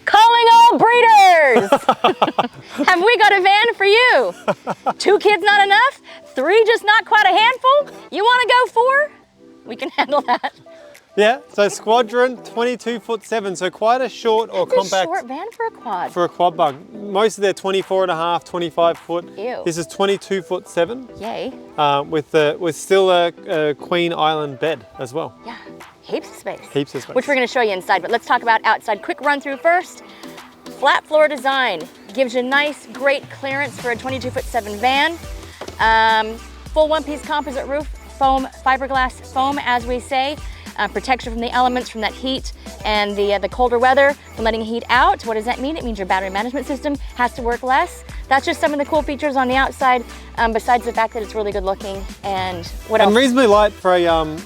Calling all breeders! Have we got a van for you? 2 kids not enough? 3 just not quite a handful? You want to go 4? We can handle that. Yeah, so Squadron, 22'7", so quite a short or compact. It's a short van for a quad. For a quad bunk. Most of them are 24.5, 25 foot. Ew. This is 22'7". Yay. With still a Queen Island bed as well. Yeah, heaps of space. Heaps of space. Which we're going to show you inside, but let's talk about outside. Quick run through first. Flat floor design gives you nice, great clearance for a 22'7" van. Full one-piece composite roof, foam, fiberglass foam, as we say. Protection from the elements, from that heat and the colder weather, from letting heat out. What does that mean? It means your battery management system has to work less. That's just some of the cool features on the outside, besides the fact that it's really good looking. And what else? And reasonably light for a Yeah.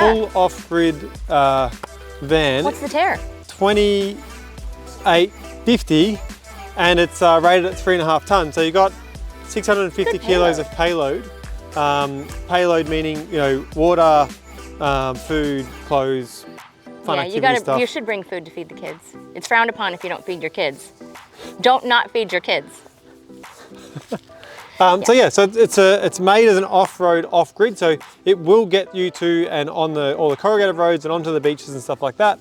full off-grid van. What's the tear? 2850, and it's rated at 3.5 tons. So you got 650 Good kilos payload. of payload. Payload meaning, you know, water, food, clothes, fun activity stuff. You should bring food to feed the kids. It's frowned upon if you don't feed your kids. Don't not feed your kids. So yeah, so it's made as an off-road, off-grid, so it will get you to and on all the corrugated roads and onto the beaches and stuff like that,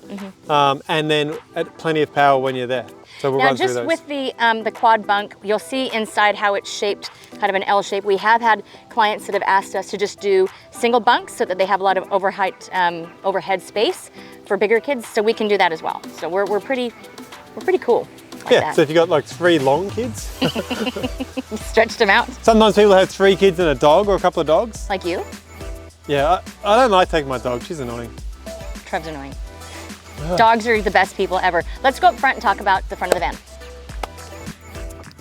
and then at plenty of power when you're there. So we'll run through those. Now, just with the quad bunk, you'll see inside how it's shaped, kind of an L shape. We have had clients that have asked us to just do single bunks so that they have a lot of overhead space for bigger kids. So we can do that as well. So we're pretty cool. Like Yeah. that. So if you got like 3 long kids, Stretched them out, sometimes people have 3 kids and a dog or a couple of dogs. like you. Yeah, I don't like taking my dog. She's annoying. Trev's annoying. Dogs are the best people ever. Let's go up front and talk about the front of the van.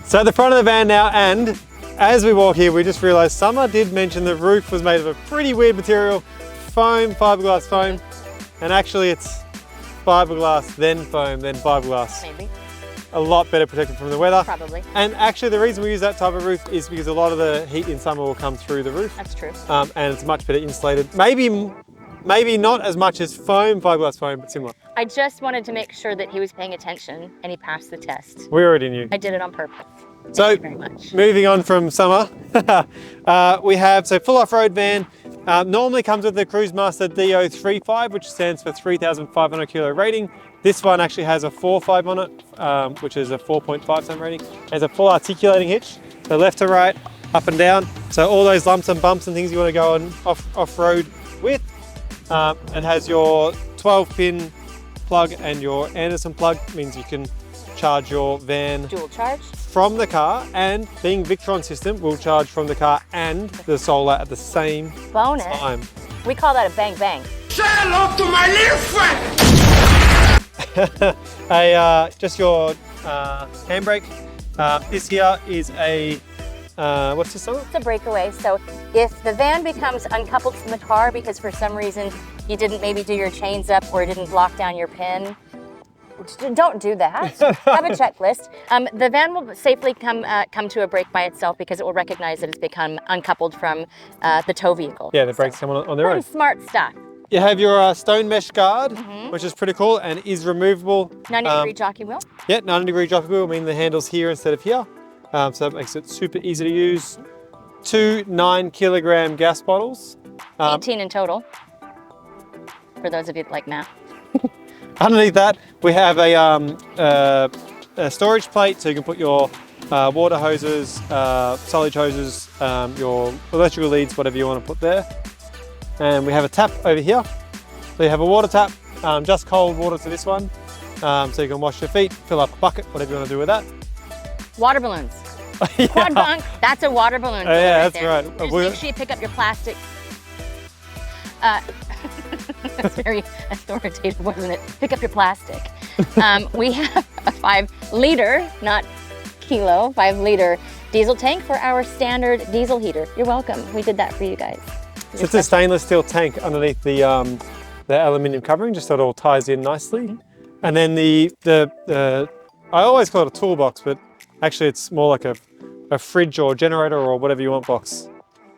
So the front of the van now, and as we walk here, we just realized Summer did mention the roof was made of a pretty weird material, foam, fiberglass foam, and actually it's fiberglass, then foam, then fiberglass. Maybe, A lot better protected from the weather. probably. And actually the reason we use that type of roof is because a lot of the heat in summer will come through the roof. That's true. And it's much better insulated. Maybe not as much as foam, fiberglass foam, but similar. I just wanted to make sure that he was paying attention and he passed the test. We already knew. I did it on purpose. So, Thank you very much. moving on from summer, we have full off-road van. Normally comes with the Cruise Master DO35, which stands for 3,500 kilo rating. This one actually has a 4.5 on it, which is a 4.5 ton rating. It has a full articulating hitch, so left to right, up and down. So all those lumps and bumps and things you want to go on off-road with. It has your 12-pin plug and your Anderson plug, means you can charge your van Dual charge. from the car, and being Victron system will charge from the car and the solar at the same Bonus. time. We call that a bang bang. Say hello to my little friend! Just your handbrake. This here is a, what's this on? It's a breakaway. So if the van becomes uncoupled from the car because for some reason you didn't maybe do your chains up or didn't lock down your pin, don't do that. Have a checklist. The van will safely come to a brake by itself because it will recognize that it's become uncoupled from the tow vehicle. Yeah, the brakes come on their own. Pretty smart stuff. You have your stone mesh guard, which is pretty cool and is removable. 90-degree jockey wheel. Yeah, 90-degree jockey wheel, meaning the handle's here instead of here. So that makes it super easy to use. 2 9-kilogram gas bottles. 18 in total. For those of you that like math. Underneath that, we have a storage plate, so you can put your water hoses, silage hoses, your electrical leads, whatever you want to put there. And we have a tap over here. So you have a water tap, just cold water to this one. So you can wash your feet, fill up a bucket, whatever you want to do with that. Water balloons. Yeah. Quad bunk, that's a water balloon. Oh, yeah, right that's there. right. Just make sure you pick up your plastic. That's very authoritative, wasn't it? Pick up your plastic. We have a 5-liter, not kilo, 5-liter diesel tank for our standard diesel heater. You're welcome. We did that for you guys. So it's a stainless steel tank underneath the aluminium covering, just so it all ties in nicely. And then I always call it a toolbox, but actually it's more like a fridge or generator or whatever you want box.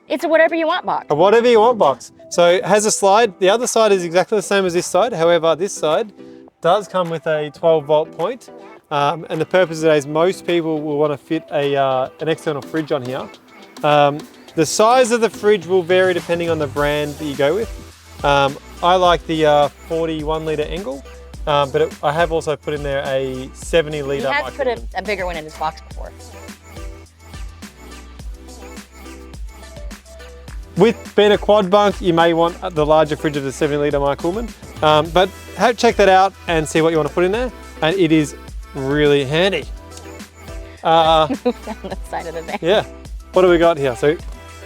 It's a whatever you want box. A whatever you want box. So it has a slide. The other side is exactly the same as this side. However, this side does come with a 12-volt point. And the purpose of that is most people will want to fit an external fridge on here. The size of the fridge will vary depending on the brand that you go with. I like the 41 litre Engel, but I have also put in there a 70 litre. He has put a bigger one in his box before. With being a quad bunk, you may want the larger fridge of the 70 litre Mike Coolman, but check that out and see what you want to put in there, and it is really handy. Move down the side of the van. Yeah. What do we got here? So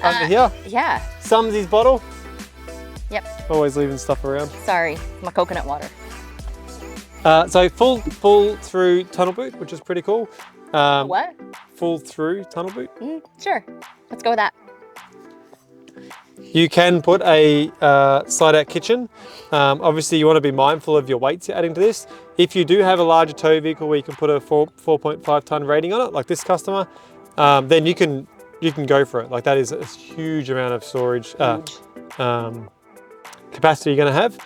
under here, Yeah. Sumsy's bottle. Yep. Always leaving stuff around. Sorry, my coconut water. So full through tunnel boot, which is pretty cool. What? Full through tunnel boot. Sure. Let's go with that. You can put a slide out kitchen. Obviously you want to be mindful of your weights you're adding to this. If you do have a larger tow vehicle where you can put a 4.5 ton rating on it, like this customer, then you can go for it. Like that is a huge amount of storage capacity you're going to have.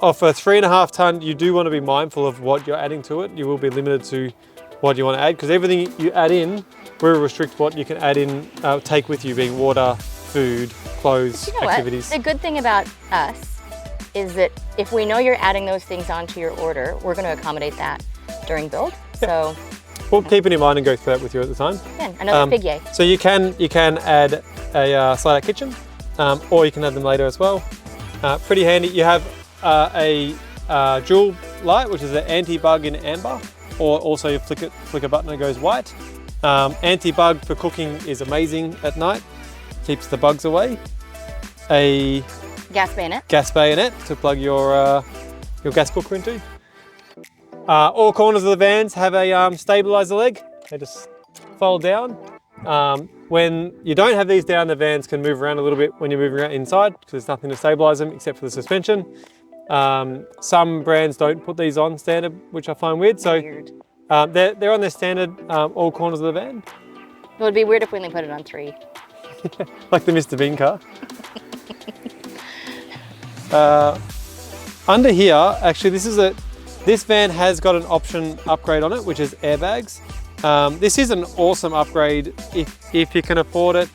Off a 3.5 ton, you do want to be mindful of what you're adding to it. You will be limited to what you want to add, because everything you add in will restrict what you can add in, take with you, being water, food, clothes, activities. The good thing about us is that if we know you're adding those things onto your order, we're going to accommodate that during build. So we'll keep it in mind and go through that with you at the time. Yeah, another big yay. So you can add a slide out kitchen, or you can add them later as well. Pretty handy. You have a dual light, which is an anti-bug in amber, or also you flick a button and it goes white. Anti-bug for cooking is amazing at night. Keeps the bugs away. A gas bayonet to plug your gas cooker into. All corners of the vans have a stabilizer leg. They just fold down. When you don't have these down, the vans can move around a little bit when you're moving around inside, because there's nothing to stabilize them except for the suspension. Some brands don't put these on standard, which I find weird. So they're on their standard all corners of the van. It would be weird if we only put it on 3. Like the Mr. Bean car. Under here, actually, this van has got an option upgrade on it, which is airbags. This is an awesome upgrade if you can afford it.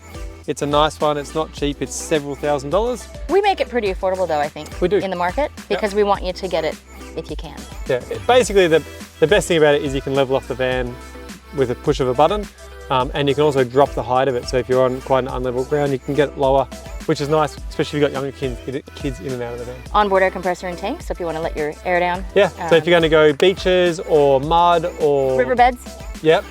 It's a nice one. It's not cheap. It's several $1,000s. We make it pretty affordable, though, I think. We do. In the market, because we want you to get it if you can. Yeah. Basically, the best thing about it is you can level off the van with a push of a button. And you can also drop the height of it. So if you're on quite an unlevel ground, you can get it lower, which is nice, especially if you've got younger kids in and out of the van. Onboard air compressor and tank, so if you want to let your air down. Yeah, so if you're going to go beaches or mud or... riverbeds. Yep,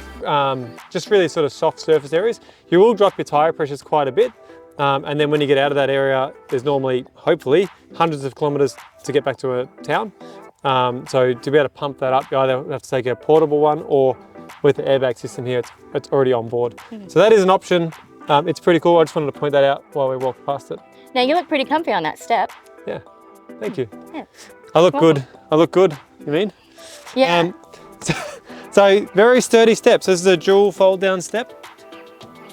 just really sort of soft surface areas. You will drop your tyre pressures quite a bit. And then when you get out of that area, there's normally, hopefully, hundreds of kilometres to get back to a town. So to be able to pump that up, you either have to take a portable one, or with the airbag system here, it's already on board. So that is an option. It's pretty cool. I just wanted to point that out while we walked past it. Now you look pretty comfy on that step. Yeah, thank you. Yeah. I look good. I look good, you mean? Yeah. So very sturdy steps. This is a dual fold down step.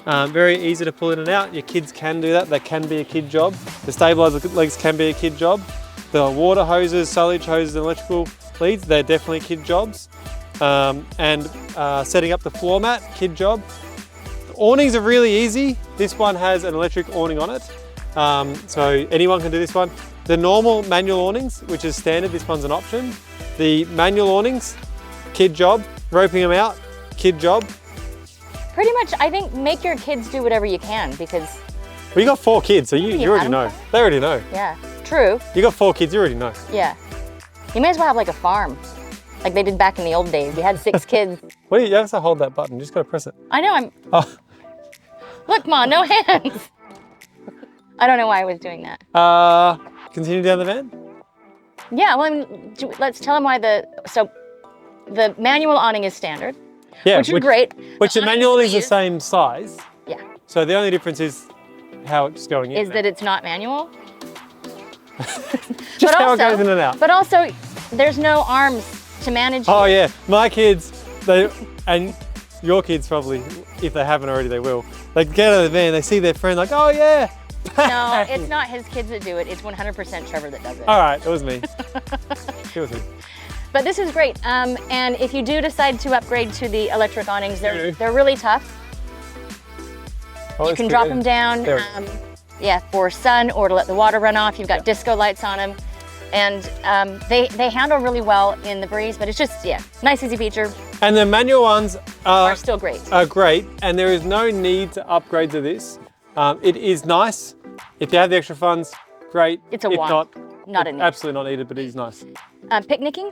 Very easy to pull in and out. Your kids can do that. That can be a kid job. The stabilizer legs can be a kid job. The water hoses, silage hoses, and electrical leads, they're definitely kid jobs. Setting up the floor mat, kid job. The awnings are really easy. This one has an electric awning on it. So anyone can do this one. The normal manual awnings, which is standard, this one's an option. The manual awnings, kid job. Roping them out, kid job. Pretty much, I think, make your kids do whatever you can, because... Well, you got 4 kids, so you already know. They already know. Yeah, true. You got 4 kids, you already know. Yeah. You may as well have like a farm, like they did back in the old days. You had 6 kids. Well, you have to hold that button, you just gotta press it. I know, Oh. Look, Ma, no hands. I don't know why I was doing that. Continue down the van? Yeah, well, I mean, let's tell them why the manual awning is standard, Yeah, which is great. Which the manual awning is the same size. Yeah. So the only difference is how it's going in. Is that it's not manual? Just how it goes in and out. But also, there's no arms to manage. Oh yeah, my kids, and your kids probably, if they haven't already, they will. They get out of the van, they see their friend like, oh yeah. No, it's not his kids that do it. It's 100% Trevor that does it. All right, it was me. It was me. But this is great. And if you do decide to upgrade to the electric awnings, they're really tough. Oh, You can drop them down, There. yeah, for sun or to let the water run off. You've got disco lights on them. And they handle really well in the breeze, but it's just, yeah, nice, easy feature. And the manual ones Are still great. Are great, and there is no need to upgrade to this. It is nice. If you have the extra funds, great. It's a if want, not a it's need. absolutely not needed, but it is nice. Picnicking?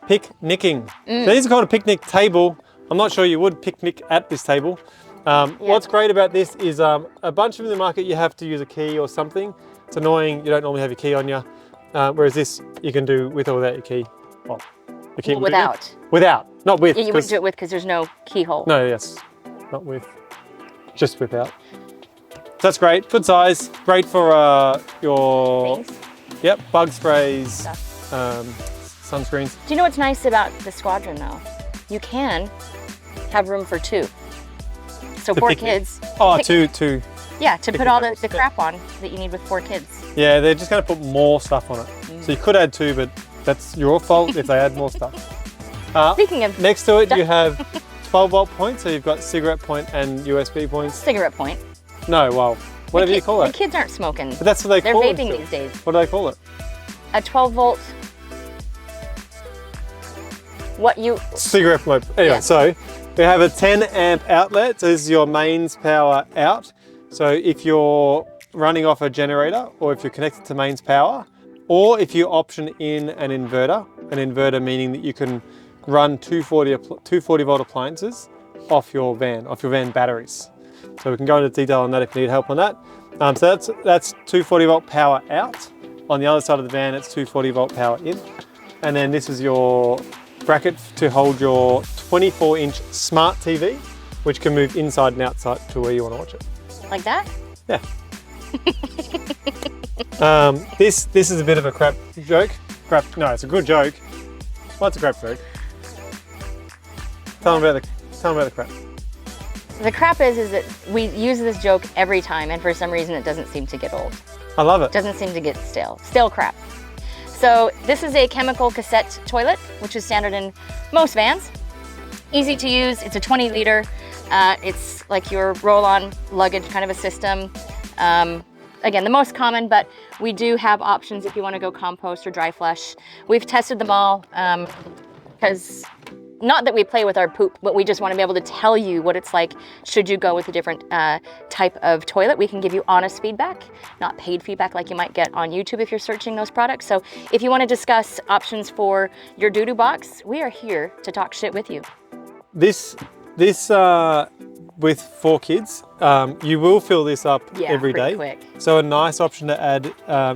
Picnicking. So these are called a picnic table. I'm not sure you would picnic at this table. What's great about this is a bunch of them in the market you have to use a key or something. It's annoying, you don't normally have your key on you. Whereas this you can do with or without your key. Well, your key Without. Without, not with. Yeah, you wouldn't do it with because there's no keyhole. No, yes, not with, just without. So that's great, good size, great for your, Things. yep, bug sprays, Stuff. sunscreens. Do you know what's nice about the Squadron though? You can have room for two. So 4 picnic. kids. Oh, Pic- two. Yeah, to put picnic all tables. the crap on that you need with 4 kids. Yeah, they're just going to put more stuff on it. So you could add 2, but that's your fault if they add more stuff. Speaking of Next to it, you have 12-volt points, so you've got cigarette point and USB points. cigarette point. No, well, whatever you call The it. kids aren't smoking. But that's what they They're call it. vaping still. these days. What do they call it? A 12 volt. What you? Cigarette point. Anyway, Yeah. so we have a 10 amp outlet. So this is your mains power out. So if you're running off a generator, or if you're connected to mains power, or if you option in an inverter meaning that you can run 240 volt appliances off your van batteries. So we can go into detail on that if you need help on that. So that's 240 volt power out. On the other side of the van, it's 240 volt power in. And then this is your bracket to hold your 24-inch smart TV, which can move inside and outside to where you want to watch it. Like that? Yeah. This is a bit of a crap joke. No, it's a good joke. What's a crap joke? Tell them about the crap. The crap is that we use this joke every time, and for some reason it doesn't seem to get old. I love it. Doesn't seem to get stale crap. So this is a chemical cassette toilet, which is standard in most vans. Easy to use. It's a 20 liter. It's like your roll-on luggage kind of a system. Again, the most common, but we do have options if you want to go compost or dry flush. We've tested them all because not that we play with our poop, but we just want to be able to tell you what it's like should you go with a different type of toilet. We can give you honest feedback, not paid feedback like you might get on YouTube if you're searching those products. So if you want to discuss options for your doo-doo box, we are here to talk shit with you. This with 4 kids, you will fill this up every pretty day. quick. So a nice option to add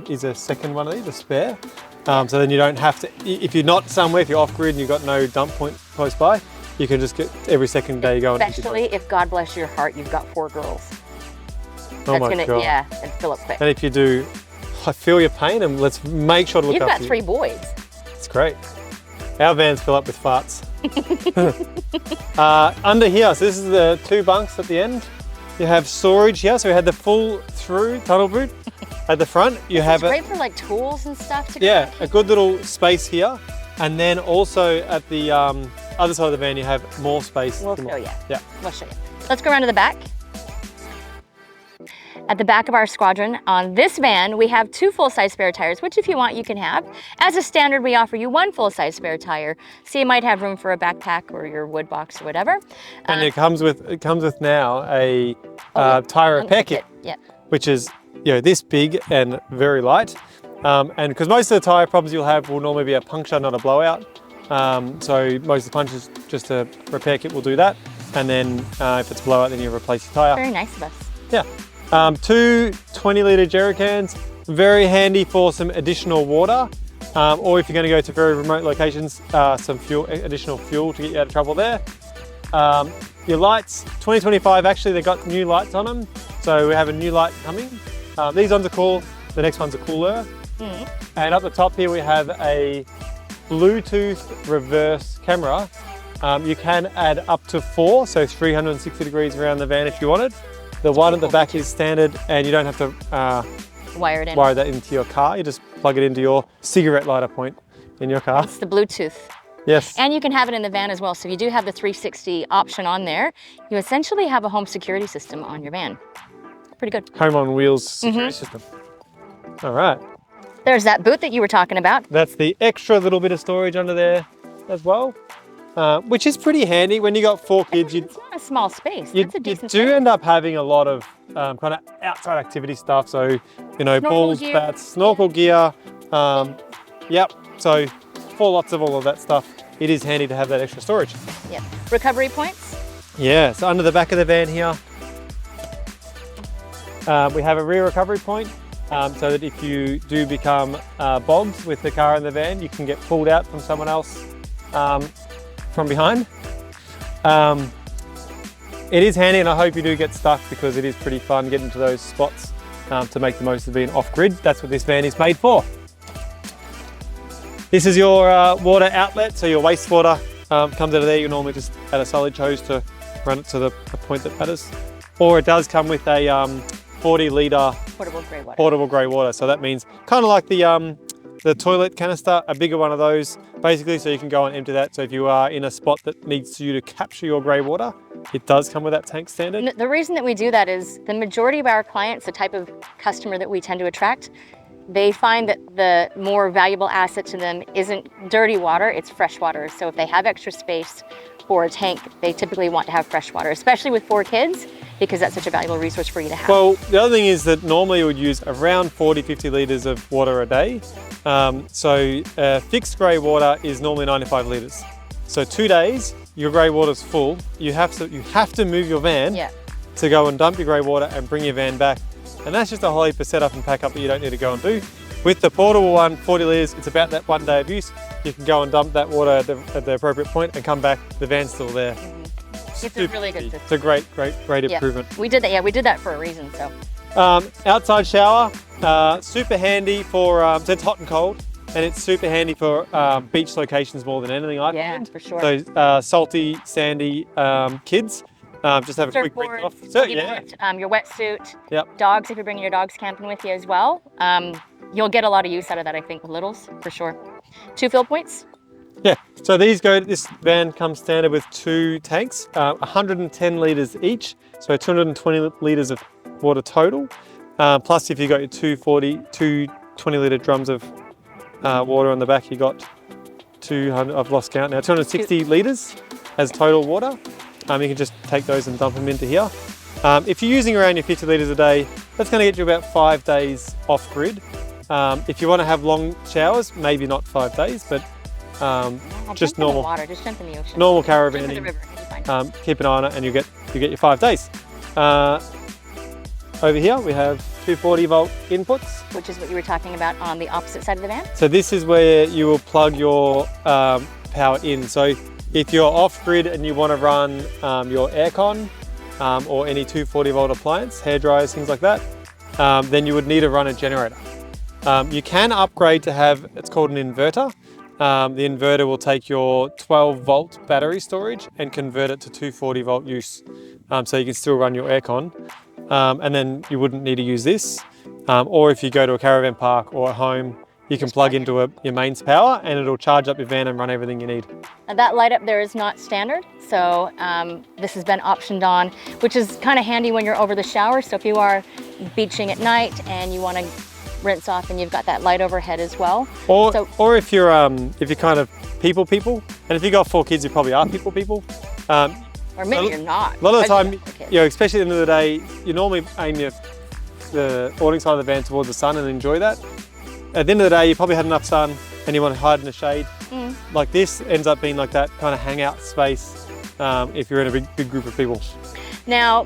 is a second one of these, a spare. So then you don't have to, if you're not somewhere, if you're off grid and you've got no dump point close by, you can just get every second day going. Especially if, God bless your heart, you've got 4 girls. Oh my God. Yeah, and fill up quick. And if you do, I feel your pain, and let's make sure to look You've after got you. 3 boys. It's great. Our vans fill up with farts. Under here, so this is the 2 bunks at the end. You have storage here, so we had the full through tunnel boot at the front. You have It's great for like tools and stuff to go. yeah, a good little space here, and then also at the other side of the van you have more space. We'll show you. Yeah. We'll show you. Let's go around to the back. At the back of our Squadron, on this van, we have 2 full-size spare tires, which if you want, you can have. As a standard, we offer you 1 full-size spare tire, so you might have room for a backpack or your wood box or whatever. And it comes with now a tire repair kit, Yeah. which is this big and very light. And because most of the tire problems you'll have will normally be a puncture, not a blowout. So most of the punches, just a repair kit will do that. And then if it's a blowout, then you replace your tire. Very nice of us. Yeah. 2 20-litre jerry cans, very handy for some additional water, or if you're going to go to very remote locations, some additional fuel to get you out of trouble there. Your lights, 2025, actually they got new lights on them, so we have a new light coming. These ones are cool, the next ones are cooler. And up the top here we have a Bluetooth reverse camera. You can add up to 4, so 360 degrees around the van if you wanted. The one at the back is standard, and you don't have to Wire it in. wire that into your car. You just plug it into your cigarette lighter point in your car. It's the Bluetooth Yes. And you can have it in the van as well. So if you do have the 360 option on there, you essentially have a home security system on your van. Pretty good. Home on wheels security system. All right. There's that boot that you were talking about. That's the extra little bit of storage under there as well, which is pretty handy when you got 4 kids. It's not a small space. You That's a decent do space. end up having a lot of kind of outside activity stuff. So, you know, Snorkel balls, gear. bats, snorkel gear. Yep. So for lots of all of that stuff, it is handy to have that extra storage. Yep. Recovery points. Yeah. So under the back of the van here, we have a rear recovery point. So that if you do become bogged with the car in the van, you can get pulled out from someone else from behind. It is handy, and I hope you do get stuck, because it is pretty fun getting to those spots to make the most of being off-grid. That's what this van is made for. This is your water outlet, so your wastewater comes out of there. You normally just add a solid hose to run it to the point that matters. Or it does come with a 40-litre portable grey water. So that means kind of like the toilet canister, a bigger one of those, basically, so you can go and empty that. So if you are in a spot that needs you to capture your grey water, it does come with that tank standard. The reason that we do that is the majority of our clients, the type of customer that we tend to attract, they find that the more valuable asset to them isn't dirty water, it's fresh water. So if they have extra space for a tank, they typically want to have fresh water, especially with 4 kids, because that's such a valuable resource for you to have. Well, the other thing is that normally you would use around 40-50 litres of water a day. So fixed grey water is normally 95 litres. So 2 days, your grey water's full. You have to move your van to go and dump your grey water and bring your van back. And that's just a whole heap of setup and pack up that you don't need to go and do. With the portable one, 40 litres, it's about that 1 day of use. You can go and dump that water at the appropriate point and come back, the van's still there. It's a really good system. It's a great improvement. We did that, we did that for a reason, so. Outside shower, super handy for, so it's hot and cold, and it's super handy for beach locations more than anything I find. Yeah, for sure. So salty, sandy kids, just have a quick break off. So, your wetsuit, Yep. dogs, if you're bringing your dogs camping with you as well. You'll get a lot of use out of that, I think, with littles, for sure. 2 fill points. Yeah, so this van comes standard with 2 tanks, 110 litres each, so 220 litres of water total. Plus, if you got your 2 20-litre drums of water on the back, you got 200, I've lost count now, 260 litres as total water. You can just take those and dump them into here. If you're using around your 50 litres a day, that's going to get you about 5 days off grid. If you want to have long showers, maybe not 5 days, but just normal water, just jump in the ocean. Normal Jump in caravanning. the river, it'll be fine. Keep an eye on it, and you get your 5 days. Over here we have 240-volt inputs. Which is what you were talking about on the opposite side of the van. So this is where you will plug your power in. So if you're off grid and you want to run your aircon or any 240-volt appliance, hair dryers, things like that, then you would need to run a generator. You can upgrade to have, it's called an inverter. The inverter will take your 12-volt battery storage and convert it to 240-volt use. So you can still run your aircon, and then you wouldn't need to use this. Or if you go to a caravan park or at home, you can plug into your mains power, and it'll charge up your van and run everything you need. And that light up there is not standard, so this has been optioned on, which is kind of handy when you're over the shower. So if you are beaching at night and you want to rinse off, and you've got that light overhead as well. Or if you're kind of people, and if you got 4 kids, you probably are people. Or maybe you're not. A lot of the time, especially at the end of the day, you normally aim the awning side of the van towards the sun and enjoy that. At the end of the day, you probably had enough sun and you want to hide in the shade. Like this ends up being like that kind of hangout space if you're in a big group of people. Now,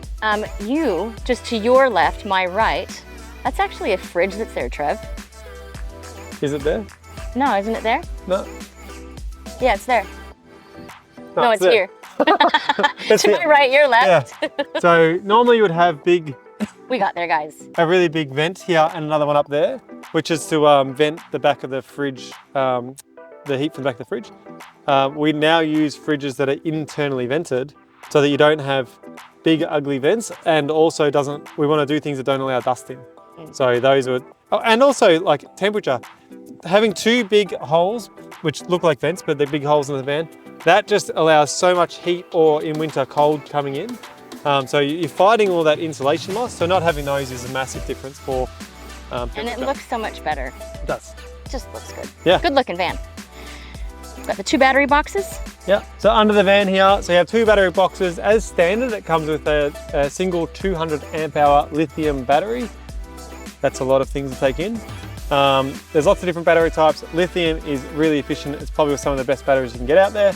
you, just to your left, my right, that's actually a fridge that's there, Trev. Is it there? No, isn't it there? No. Yeah, it's there. No, it's there. here. It's to my right, your left. Yeah. So normally you would have We got there, guys. a really big vent here and another one up there, which is to vent the back of the fridge, the heat from the back of the fridge. We now use fridges that are internally vented so that you don't have big ugly vents, and also we want to do things that don't allow dust in. So those would, Oh, and also like temperature. Having two big holes, which look like vents, but they're big holes in the van, that just allows so much heat or in winter cold coming in. So you're fighting all that insulation loss. So not having those is a massive difference for and it looks so much better. It does. It just looks good. Yeah. Good looking van. Got the 2 battery boxes. Yeah, so under the van here, so you have 2 battery boxes. As standard, it comes with a single 200 amp hour lithium battery. That's a lot of things to take in. There's lots of different battery types. Lithium is really efficient. It's probably some of the best batteries you can get out there.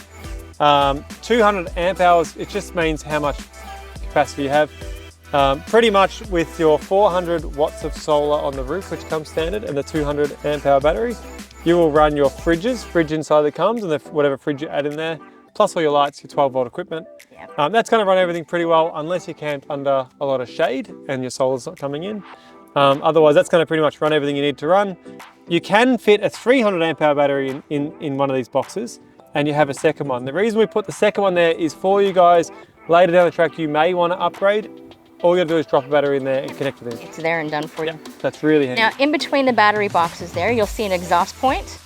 200 amp hours, it just means how much capacity you have. Pretty much with your 400 watts of solar on the roof, which comes standard, and the 200 amp hour battery, you will run your fridge inside that comes, and whatever fridge you add in there, plus all your lights, your 12 volt equipment. Yep. That's going to run everything pretty well, unless you camp under a lot of shade and your solar's not coming in. Otherwise, that's going to pretty much run everything you need to run. You can fit a 300 amp hour battery in one of these boxes, and you have a second one. The reason we put the second one there is for you guys, later down the track, you may want to upgrade. All you gotta do is drop a battery in there and connect it in. It's there and done for you. That's really handy. Now, in between the battery boxes there, you'll see an exhaust point.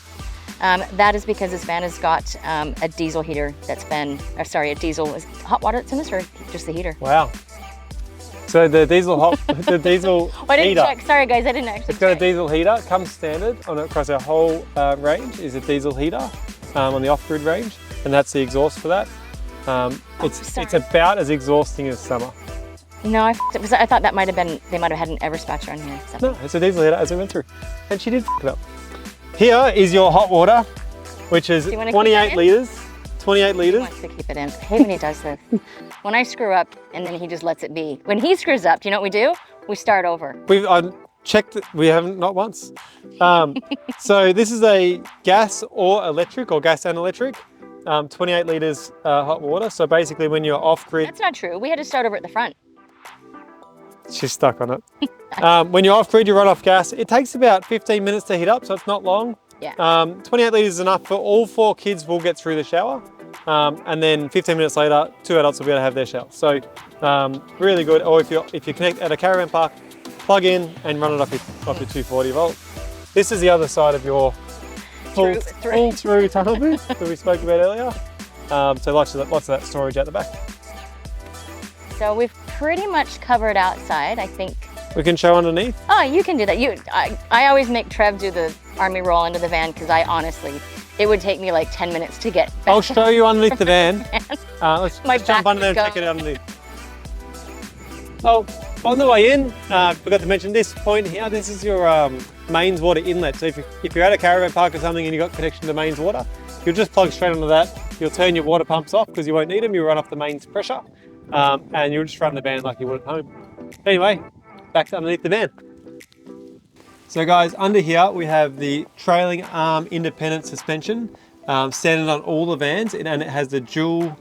That is because this van has got a diesel heater that's been, or sorry, a diesel, is hot water that's in this or just the heater? Wow. So the diesel the diesel I didn't heater. check, sorry guys, I didn't actually It's got a check. diesel heater, comes standard across our whole range is a diesel heater on the off-grid range, and that's the exhaust for that. It's about as exhausting as summer. No, I f***ed it because I thought that might have been, they might have had an Everspatcher on here. So. No, it's a diesel heater as we went through, and she did f it up. Here is your hot water, which is 28 litres. 28 He litres. wants to keep it in. I hate when he does this. When I screw up and then he just lets it be. When he screws up, do you know what we do? We start over. We've checked it, we haven't, not once. So this is a gas or electric, or gas and electric, 28 litres hot water. So basically when you're off grid, That's not true. We had to start over at the front. she's stuck on it. When you're off grid, you run off gas. It takes about 15 minutes to heat up, so it's not long. Yeah. 28 litres is enough for all 4 kids will get through the shower. And then 15 minutes later, 2 adults will be able to have their shower. So really good. Or if you connect at a caravan park, plug in and run it off your 240 volt. This is the other side of your full through tunnel booth that we spoke about earlier. So lots of that storage at the back. So we've pretty much covered outside, I think. We can show underneath. Oh, you can do that. I always make Trev do the army roll into the van because I honestly, it would take me like 10 minutes to get back. I'll show you underneath the van. Let's My jump back under there would and check go. it underneath. Oh, on the way in, forgot to mention this point here. This is your mains water inlet. So if you're at a caravan park or something and you've got connection to mains water, you'll just plug straight onto that. You'll turn your water pumps off because you won't need them. You'll run off the mains pressure and you'll just run the van like you would at home. Anyway, back to underneath the van. So guys, under here we have the trailing arm independent suspension, standard on all the vans, and it has the dual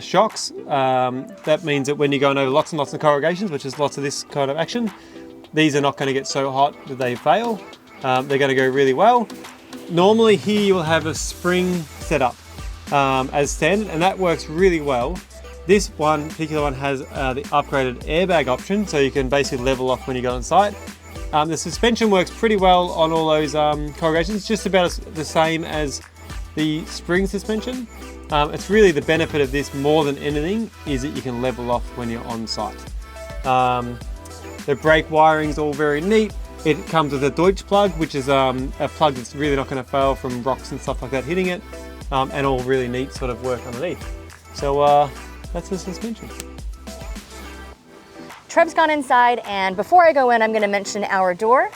shocks. That means that when you're going over lots and lots of corrugations, which is lots of this kind of action, these are not going to get so hot that they fail. They're going to go really well. Normally here you will have a spring setup as standard, and that works really well. This particular one has the upgraded airbag option, so you can basically level off when you go on site. The suspension works pretty well on all those corrugations, just about the same as the spring suspension. It's really the benefit of this more than anything is that you can level off when you're on site. The brake wiring is all very neat. It comes with a Deutsch plug, which is a plug that's really not going to fail from rocks and stuff like that hitting it, and all really neat sort of work underneath. So that's the suspension. Trev's gone inside, and before I go in, I'm going to mention our door.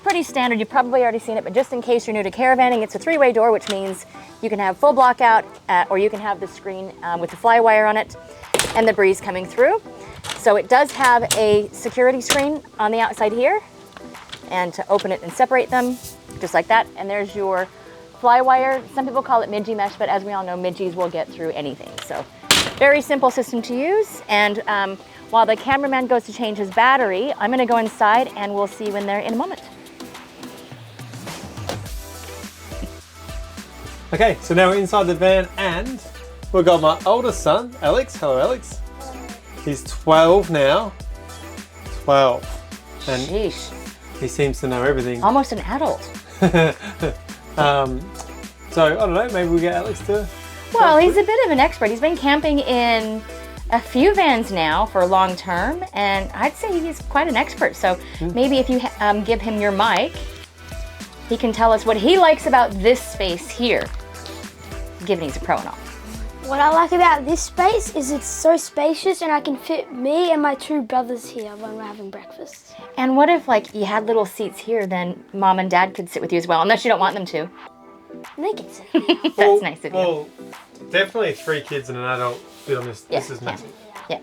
Pretty standard, you've probably already seen it, but just in case you're new to caravanning, it's a 3-way door, which means you can have full block out, or you can have the screen with the fly wire on it and the breeze coming through. So it does have a security screen on the outside here, and to open it and separate them, just like that. And there's your fly wire. Some people call it midgie mesh, but as we all know, midgies will get through anything. So very simple system to use. And while the cameraman goes to change his battery, I'm going to go inside and we'll see you in there in a moment. Okay, so now we're inside the van and we've got my oldest son, Alex. Hello, Alex. He's 12 now. 12. And Sheesh. He seems to know everything. Almost an adult. So I don't know, maybe we'll get Alex to... Well, he's a bit of an expert. He's been camping in a few vans now for long term, and I'd say he's quite an expert. So maybe if you give him your mic, he can tell us what he likes about this space here, given he's a pro and all. What I like about this space is it's so spacious and I can fit me and my two brothers here when we're having breakfast. And what if like you had little seats here, then mom and dad could sit with you as well, unless you don't want them to. They can sit. That's nice of you. Well, definitely 3 kids and an adult fit on this. This is massive. Yeah.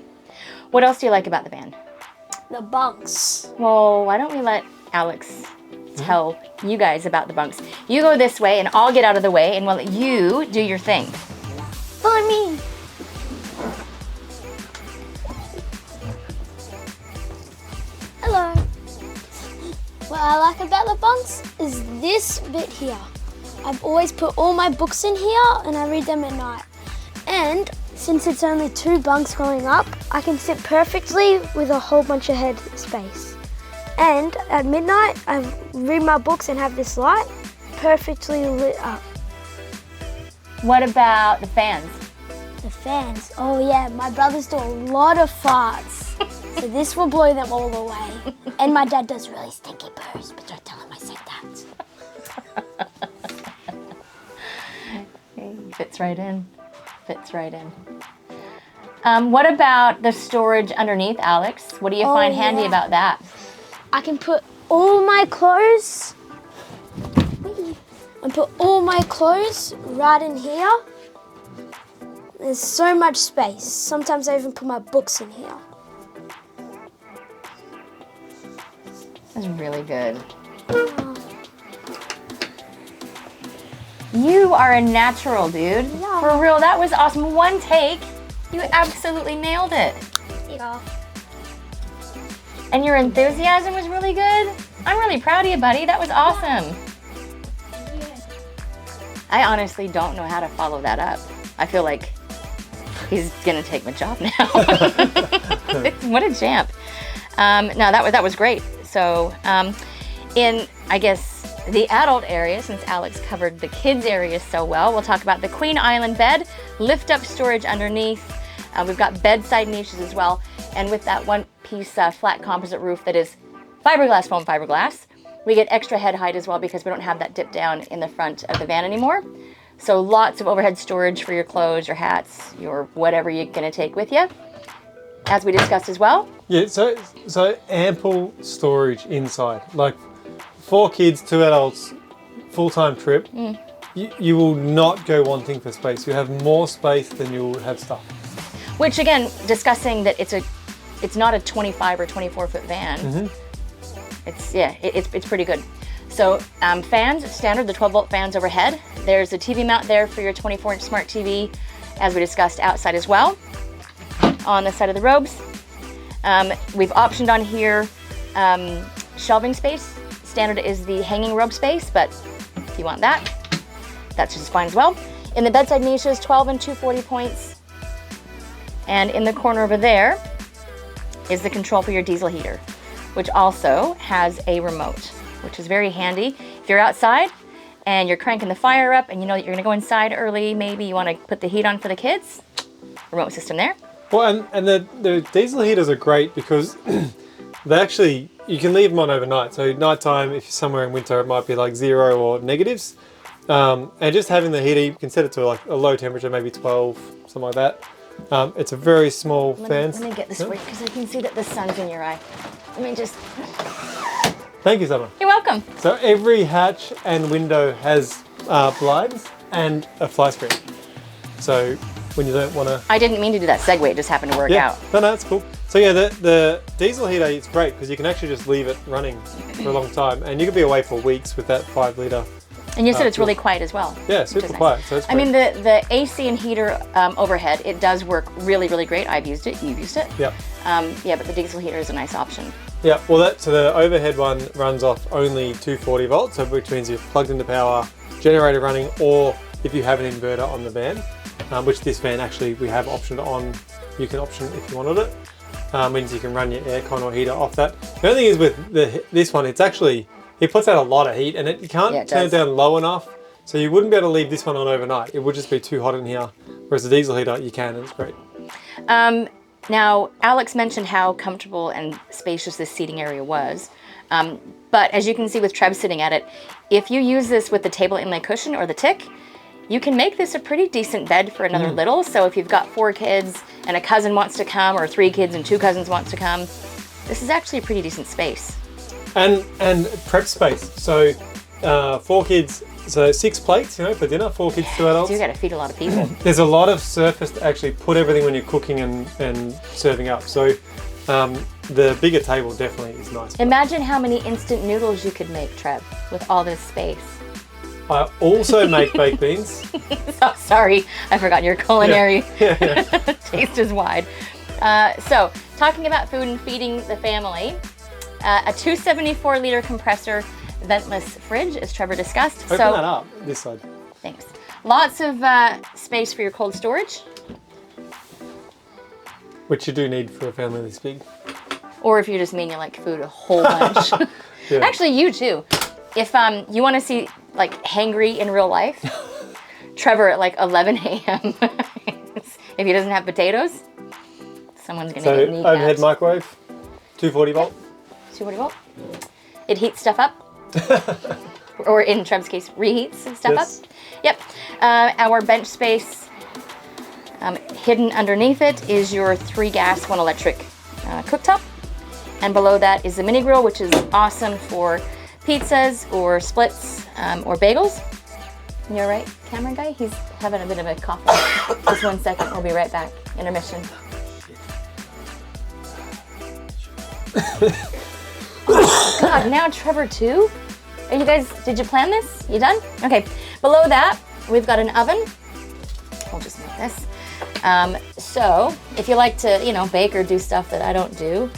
What else do you like about the van? The bunks. Well, why don't we let Alex tell you guys about the bunks. You go this way and I'll get out of the way and we'll let you do your thing. Follow me. Hello. What I like about the bunks is this bit here. I've always put all my books in here and I read them at night. And since it's only 2 bunks going up, I can sit perfectly with a whole bunch of head space. And at midnight, I read my books and have this light perfectly lit up. What about the fans? The fans, oh yeah, my brothers do a lot of farts. So this will blow them all away. And my dad does really stinky poos, but don't tell him I said that. Fits right in. Fits right in. What about the storage underneath, Alex? What do you find handy about that? I can put all my clothes right in here. There's so much space. Sometimes I even put my books in here. That's really good. You are a natural, dude. Yeah. For real, that was awesome. One take, you absolutely nailed it. Yeah. And your enthusiasm was really good. I'm really proud of you, buddy. That was awesome. I honestly don't know how to follow that up. I feel like he's gonna take my job now. What a champ. No, that was great. So in, I guess, the adult area, since Alex covered the kids area so well, we'll talk about the Queen Island bed, lift up storage underneath. We've got bedside niches as well. And with that one-piece flat composite roof that is fiberglass, foam fiberglass, we get extra head height as well because we don't have that dip down in the front of the van anymore. So lots of overhead storage for your clothes, your hats, your whatever you're gonna take with you, as we discussed as well. Yeah, so ample storage inside. Like 4 kids, 2 adults, full-time trip. You will not go wanting for space. You have more space than you'll have stuff. Which again, discussing that it's not a 25 or 24-foot van. It's pretty good. So fans, standard, the 12-volt fans overhead. There's a TV mount there for your 24-inch smart TV, as we discussed outside as well. On the side of the robes, we've optioned on here shelving space. Standard is the hanging robe space, but if you want that, that's just fine as well. In the bedside niches, 12 and 240 points. And in the corner over there is the control for your diesel heater, which also has a remote, which is very handy. If you're outside and you're cranking the fire up and you know that you're gonna go inside early, maybe you wanna put the heat on for the kids, remote system there. Well, and the diesel heaters are great because they actually, you can leave them on overnight. So nighttime, if you're somewhere in winter, it might be like 0 or negatives. And just having the heater, you can set it to like a low temperature, maybe 12, something like that. It's a very small fan. Let me get this way because I can see that the sun's in your eye. Let me just... Thank you, Summer. You're welcome. So every hatch and window has blinds and a fly screen. So when you don't want to... I didn't mean to do that segue, it just happened to work out. No, that's cool. So yeah, the diesel heater, it's great because you can actually just leave it running for a long time and you could be away for weeks with that 5-litre. And you said it's really quiet as well. Yeah, super quiet. So it's I mean, the AC and heater overhead, it does work really, really great. I've used it, you've used it. Yep. Yeah, but the diesel heater is a nice option. Yeah, well, so the overhead one runs off only 240 volts, so which means you've plugged into power, generator running, or if you have an inverter on the van, which this van actually we have optioned on, you can option if you wanted it. means you can run your aircon or heater off that. The only thing is with this one, it's actually, it puts out a lot of heat and you can't turn it down low enough. So you wouldn't be able to leave this one on overnight. It would just be too hot in here. Whereas the diesel heater, you can, and it's great. Now, Alex mentioned how comfortable and spacious this seating area was. But as you can see with Trev sitting at it, if you use this with the table inlay cushion or the tick, you can make this a pretty decent bed for another little. So if you've got 4 kids and a cousin wants to come, or 3 kids and 2 cousins wants to come, this is actually a pretty decent space. And prep space. So 4 kids, so 6 plates, you know, for dinner, 4 kids, 2 adults. You got to feed a lot of people. There's a lot of surface to actually put everything when you're cooking and serving up. So the bigger table definitely is nice. Imagine how many instant noodles you could make, Trev, with all this space. I also make baked beans. Oh, sorry, I forgot your culinary taste is wide. So, talking about food and feeding the family, a 274-liter compressor ventless fridge, as Trevor discussed. Open that up, this side. Thanks. Lots of space for your cold storage. Which you do need for a family this big. Or if you just mean you like food a whole bunch. Actually, you too. If you want to see like hangry in real life, Trevor at like 11 a.m. if he doesn't have potatoes, someone's going to get kneecaps. Overhead microwave, 240 volt. 240 volt. It heats stuff up. Or in Trev's case, reheats stuff up. Yep. Our bench space, hidden underneath it is your 3 gas, 1 electric cooktop. And below that is the mini grill, which is awesome for pizzas or splits or bagels. You all right, camera guy? He's having a bit of a cough. Just 1 second, we'll be right back. Intermission. Oh, God, now Trevor too? Are you guys, did you plan this? You done? Okay, below that, we've got an oven. We'll just make this. So, if you like to, you know, bake or do stuff that I don't do,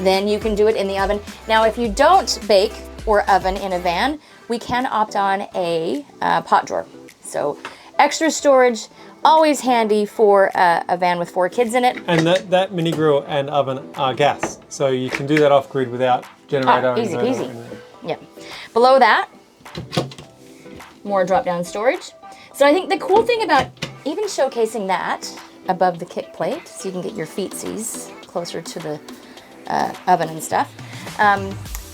then you can do it in the oven. Now, if you don't bake or oven in a van, we can opt on a pot drawer. So, extra storage, always handy for a van with 4 kids in it. And that mini grill and oven are gas, so you can do that off grid without generator. Easy peasy. Yeah. Below that, more drop-down storage. So I think the cool thing about even showcasing that above the kick plate, so you can get your feetsies closer to the oven and stuff,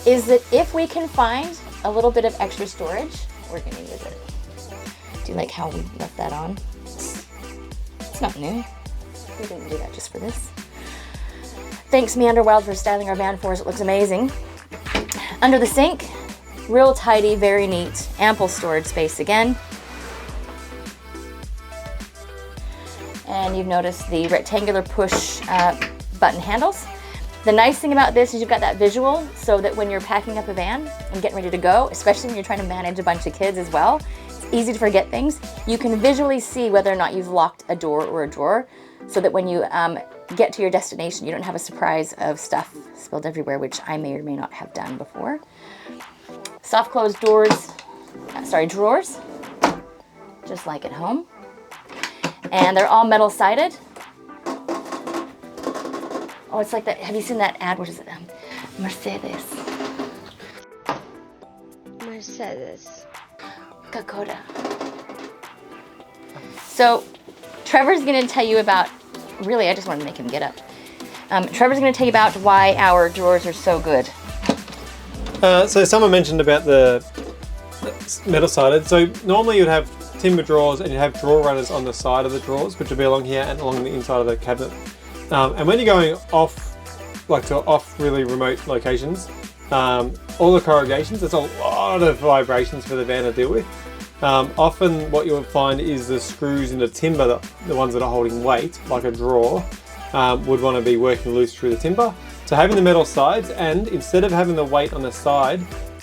is that if we can find a little bit of extra storage, we're going to use it. Do you like how we left that on? It's not new. We didn't do that just for this. Thanks Meanderwild for styling our van for us. It looks amazing. Under the sink, real tidy, very neat, ample storage space again. And you've noticed the rectangular push button handles. The nice thing about this is you've got that visual so that when you're packing up a van and getting ready to go, especially when you're trying to manage a bunch of kids as well, it's easy to forget things. You can visually see whether or not you've locked a door or a drawer so that when you get to your destination, you don't have a surprise of stuff spilled everywhere, which I may or may not have done before. Soft closed drawers, just like at home. And they're all metal sided. Oh, it's like that. Have you seen that ad? What is it? Mercedes. Kokoda. So, Trevor's going to tell you about, really, I just wanted to make him get up. Trevor's going to tell you about why our drawers are so good. So someone mentioned about the metal sided. So normally you'd have timber drawers and you'd have drawer runners on the side of the drawers, which would be along here and along the inside of the cabinet. And when you're going off, like to off really remote locations, all the corrugations, there's a lot of vibrations for the van to deal with. Often what you'll find is the screws in the timber, the ones that are holding weight, like a drawer, would want to be working loose through the timber. So having the metal sides, and instead of having the weight on the side,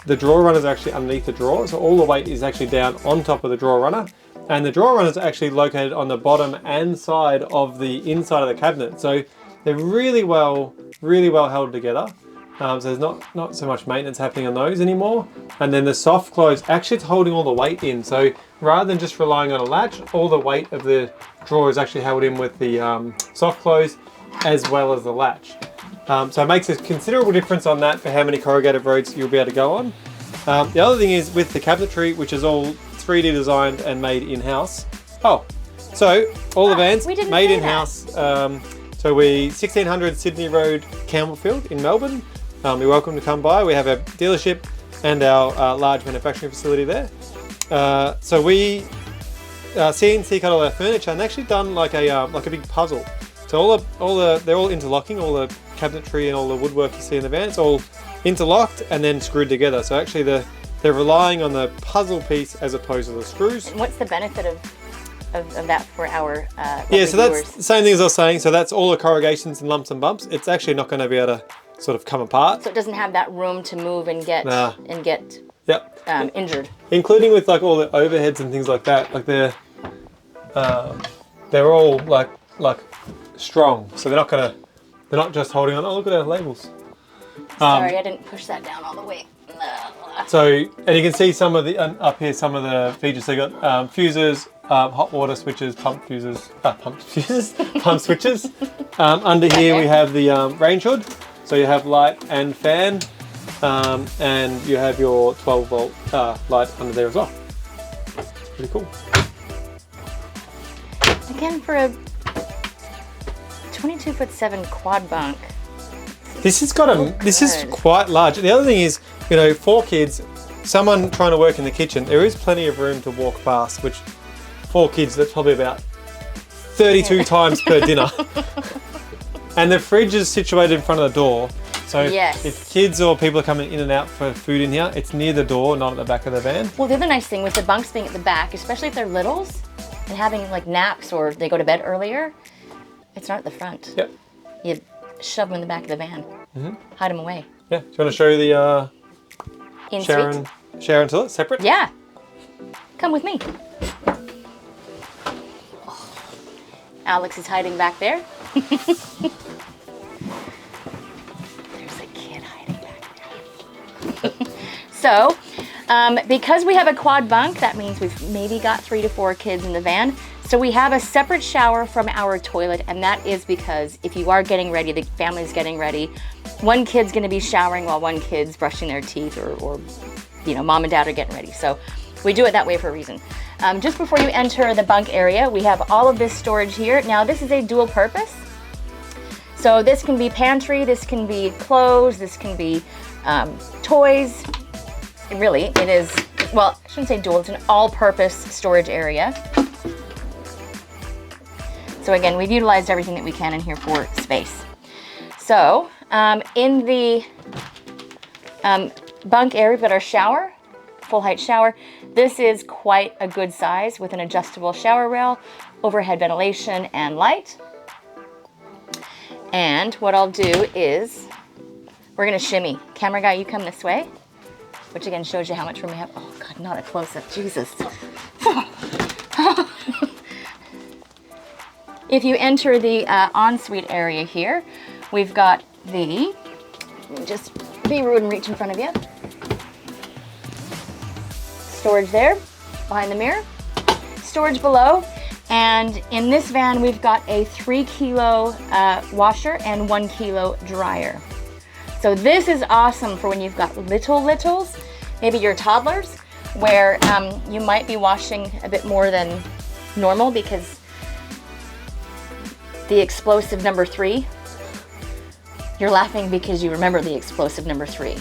the drawer runners are actually underneath the drawer. So all the weight is actually down on top of the drawer runner. And the drawer runners are actually located on the bottom and side of the inside of the cabinet. So they're really well held together. So there's not so much maintenance happening on those anymore. And then the soft close, actually it's holding all the weight in. So rather than just relying on a latch, all the weight of the drawer is actually held in with the soft close as well as the latch. So it makes a considerable difference on that for how many corrugated roads you'll be able to go on. The other thing is with the cabinetry, which is all 3D designed and made in-house. Oh, so all the vans made in-house. So we 1600 Sydney Road, Campbellfield in Melbourne. You're welcome to come by. We have a dealership and our large manufacturing facility there. So we CNC cut all our furniture and actually done like a big puzzle. So they're all interlocking, all the cabinetry and all the woodwork you see in the van. It's all interlocked and then screwed together. So actually they're relying on the puzzle piece as opposed to the screws. And what's the benefit of that for our yeah, so viewers? that's the same thing as I was saying. So that's all the corrugations and lumps and bumps. It's actually not going to be able to sort of come apart. So it doesn't have that room to move and get Yep. Injured. Including with like all the overheads and things like that. Like they're all like strong. So they're not just holding on. Oh, look at our labels. Sorry, I didn't push that down all the way. So, and you can see some of the up here, some of the features. So you got fuses, hot water switches, pump switches. Under here we have the range hood. So you have light and fan, and you have your 12 volt light under there as well. Pretty cool. Again, for a 22'7" quad bunk. This is quite large. The other thing is, 4 kids, someone trying to work in the kitchen, there is plenty of room to walk past, which 4 kids, that's probably about 32 times per dinner. And the fridge is situated in front of the door. So if kids or people are coming in and out for food in here, it's near the door, not at the back of the van. Well, the other nice thing with the bunks being at the back, especially if they're littles and having like naps or they go to bed earlier, it's not at the front. Yep. You shove them in the back of the van, hide them away. Yeah. Do you want to show you the In-suite? shower and toilet separate? Yeah. Come with me. Alex is hiding back there. There's a kid hiding back there. So, because we have a quad bunk, that means we've maybe got 3 to 4 kids in the van. So we have a separate shower from our toilet, and that is because if you are getting ready, the family's getting ready, one kid's gonna be showering while one kid's brushing their teeth or mom and dad are getting ready. So we do it that way for a reason. Just before you enter the bunk area, we have all of this storage here. Now this is a dual purpose. So this can be pantry, this can be clothes, this can be toys. It is, well, I shouldn't say dual, it's an all-purpose storage area. So again, we've utilized everything that we can in here for space. So in the bunk area, we've got our shower, full height shower. This is quite a good size with an adjustable shower rail, overhead ventilation and light. And what I'll do is we're gonna shimmy. Camera guy, you come this way, which again shows you how much room we have. Oh God, not a close-up, Jesus. If you enter the ensuite area here, we've got the, just be rude and reach in front of you. Storage there, behind the mirror. Storage below, and in this van we've got a 3 kilo washer and 1 kilo dryer. So this is awesome for when you've got littles, maybe your toddlers, where you might be washing a bit more than normal because the explosive number 3. You're laughing because you remember the explosive number 3.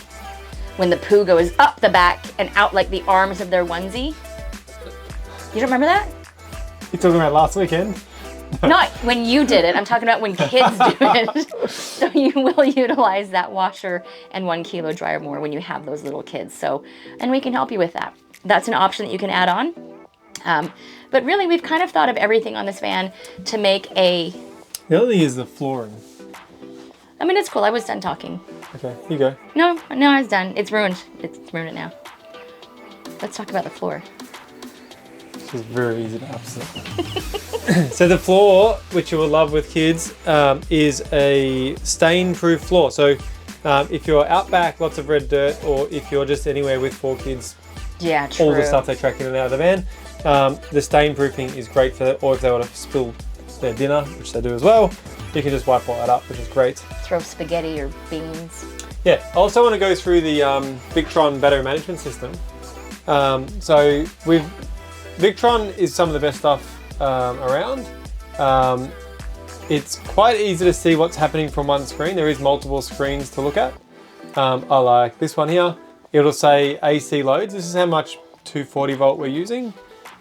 When the poo goes up the back and out like the arms of their onesie. You don't remember that? You're talking about last weekend? Not when you did it. I'm talking about when kids do it. So you will utilize that washer and 1 kilo dryer more when you have those little kids. So, and we can help you with that. That's an option that you can add on. But really, we've kind of thought of everything on this van to make a... The other thing is the flooring. I mean, it's cool. I was done talking. Okay, you go. No, I was done. It's ruined. It's ruined it now. Let's talk about the floor. This is very easy to upset. So the floor, which you will love with kids, is a stain-proof floor. So if you're out back, lots of red dirt, or if you're just anywhere with 4 kids, yeah, true. All the stuff they track in and out of the van, the stain-proofing is great for that, or if they want to spill their dinner, which they do as well. you can just wipe all that up, which is great. Throw spaghetti or beans. Yeah, I also want to go through the Victron battery management system. So Victron is some of the best stuff around. It's quite easy to see what's happening from one screen. There is multiple screens to look at. I like this one here. It'll say AC loads. This is how much 240 volt we're using.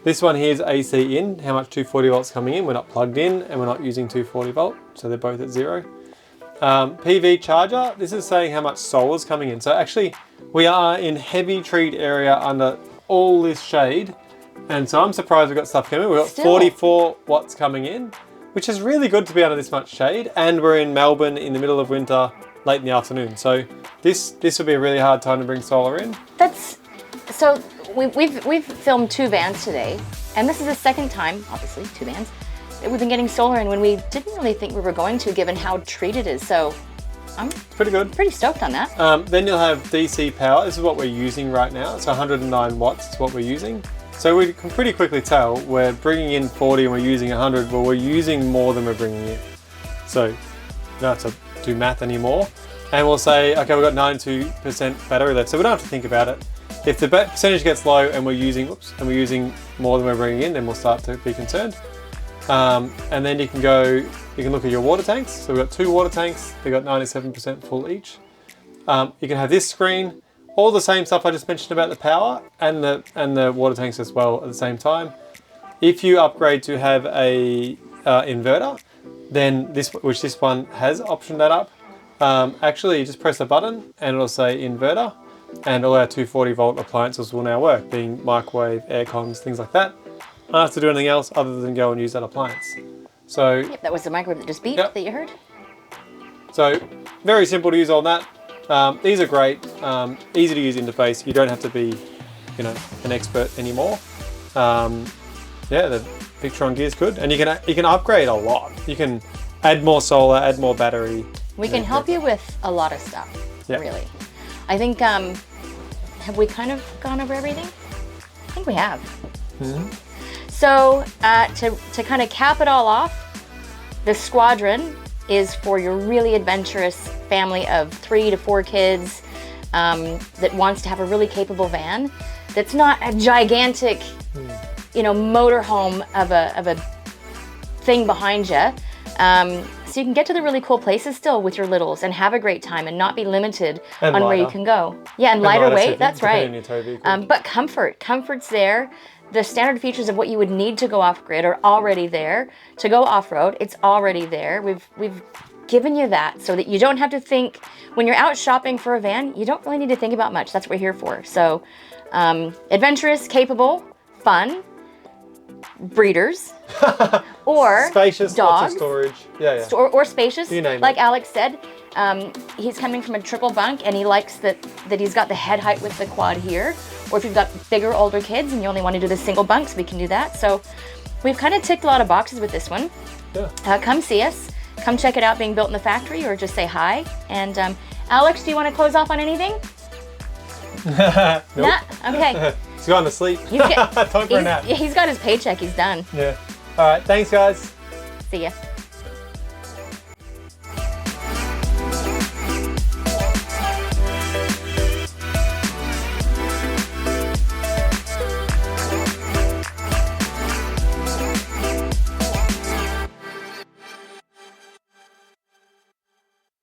This one here is AC in, how much 240 volts coming in. We're not plugged in and we're not using 240 volt, so they're both at 0. PV charger, this is saying how much solar's coming in. So actually we are in heavy treed area under all this shade. And so I'm surprised we've got stuff coming. We've got 44 watts coming in, which is really good to be under this much shade. And we're in Melbourne in the middle of winter, late in the afternoon. So this would be a really hard time to bring solar in. So we've filmed 2 vans today, and this is the second time, obviously 2 vans, that we've been getting solar in when we didn't really think we were going to, given how treated it is. So I'm pretty good. Pretty stoked on that. Then you'll have DC power. This is what we're using right now. It's 109 watts is what we're using. So we can pretty quickly tell we're bringing in 40 and we're using 100. Well, we're using more than we're bringing in. So you don't have to do math anymore. And we'll say, okay, we've got 92% battery left. So we don't have to think about it. If the percentage gets low and we're using, more than we're bringing in, then we'll start to be concerned. And then you can look at your water tanks. So we've got 2 water tanks. They've got 97% full each. You can have this screen, all the same stuff I just mentioned about the power and the water tanks as well at the same time. If you upgrade to have a inverter, then this one has optioned that up. Actually, you just press a button and it'll say inverter, and all our 240 volt appliances will now work, being microwave, air cons, things like that. I don't have to do anything else other than go and use that appliance. So yep, that was the microwave that just beeped that you heard. So very simple to use on that. These are great, easy to use interface. You don't have to be, an expert anymore. The Victron gear is good, and you can upgrade a lot. You can add more solar, add more battery. We can help you with a lot of stuff, really. I think, have we kind of gone over everything? I think we have. Mm-hmm. So to kind of cap it all off, the Squadron is for your really adventurous family of 3 to 4 kids that wants to have a really capable van that's not a gigantic, motorhome of a thing behind you. So you can get to the really cool places still with your littles and have a great time and not be limited on where you can go. Yeah, and lighter weight, that's right. But comfort's there. The standard features of what you would need to go off-grid are already there. To go off-road, it's already there. We've given you that so that you don't have to think, when you're out shopping for a van, you don't really need to think about much. That's what we're here for. So adventurous, capable, fun, breeders, or spacious, dogs, lots of storage, or spacious. You name like it. Alex said, he's coming from a triple bunk, and he likes that he's got the head height with the quad here. Or if you've got bigger, older kids and you only want to do the single bunks, we can do that. So we've kind of ticked a lot of boxes with this one. Yeah. Come see us. Come check it out being built in the factory, or just say hi. And Alex, do you want to close off on anything? Nope. Nah? Okay. He's gone to sleep. Time for a nap. He's got his paycheck. He's done. Yeah. All right. Thanks, guys. See ya.